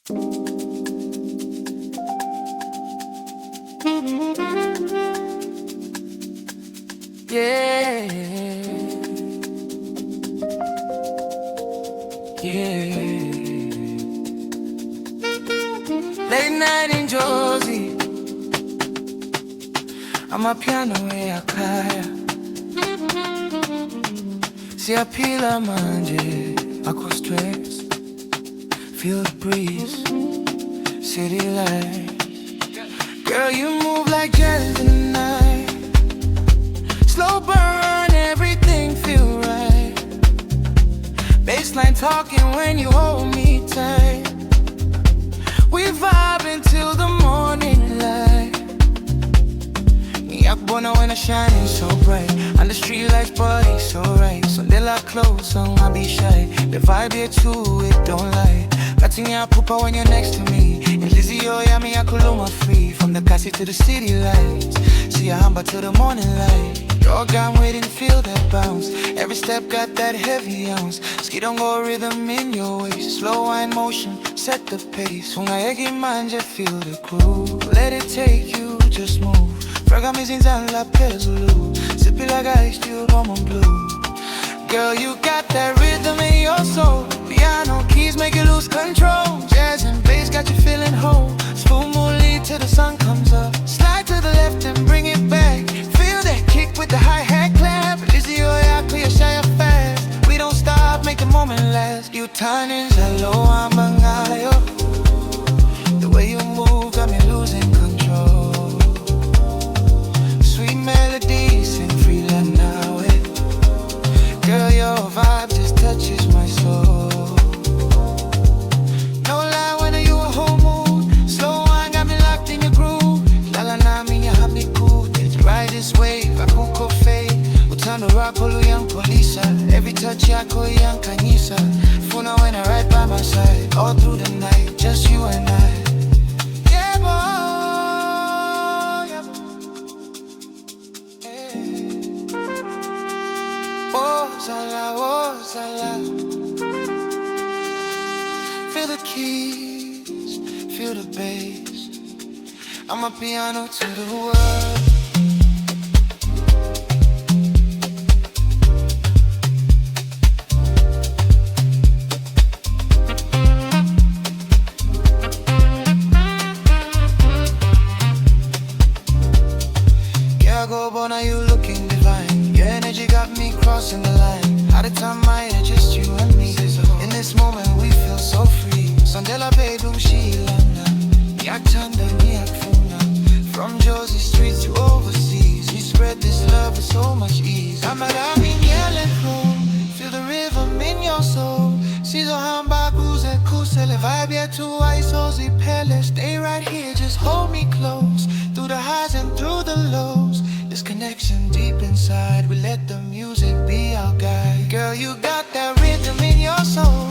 Yeah, yeah. Late night in Jozi, Amapiano a kaya. Si apila manje, ako stress. Feel the breeze, city lights. Girl, you move like jazz in the night. Slow burn, everything feel right. Baseline talking when you hold me tight. We vibe until the morning light. Mi akbona when I shining so bright. And the street lights body so right. So they lock close, so I be shy. The vibe here too, it don't lie. Cutting your pupa when you're next to me. And Lizzie, oh yeah, me akuluma free. From the cassie to the city lights. See a hamba till the morning light. Dog, I'm waiting to feel that bounce. Every step got that heavy ounce. Ski don't go rhythm in your waist. Slow wine motion, set the pace. Ungayeki manje, feel the groove. Let it take you, just move. Fraga mizinzan la pezulu. Sip it like ice, still warm and blue. Girl, you got that rhythm in your soul. Piano keys make you lose control. Jazz and bass got you feeling whole. Spoon will lead till the sun comes up. Slide to the left and bring it back. Feel that kick with the hi-hat clap. Lizzie, oh yeah, clear, shy fast. We don't stop, make the moment last. You turning hello, I'm bangayo. The way you move got me losing control. Sweet melodies and free love now. Girl, your vibe just touches my soul. No lie, when are you a whole mood? Slow wine got me locked in your groove. La la na, me ya have me cool. Let's ride this wave, I could fade. Utano rock, olu yang polisa. Every touch, ya ko yang kanisa. Funa when I ride by my side. All through the night, just you and I. Yeah, boy, yeah. Oh, Zala. Feel the keys, feel the bass. I'm a piano to the world. Yeah, go Bona, you looking divine. Your energy got me crossing the line. Out of time, I just you and me. In this moment, we feel so free. Sondela bedroom, she landa. Yak tanda, yak funa. From Jozi streets to overseas, we spread this love with so much ease. I'm at yelling home. Feel the rhythm in your soul. Sizo hamba kuze kusele. Vibe ya tu aisozi pele. Stay right here, just hold me close. Through the highs and through the lows. This connection deep inside, we let the music be our guide. Girl, you got that rhythm in your soul.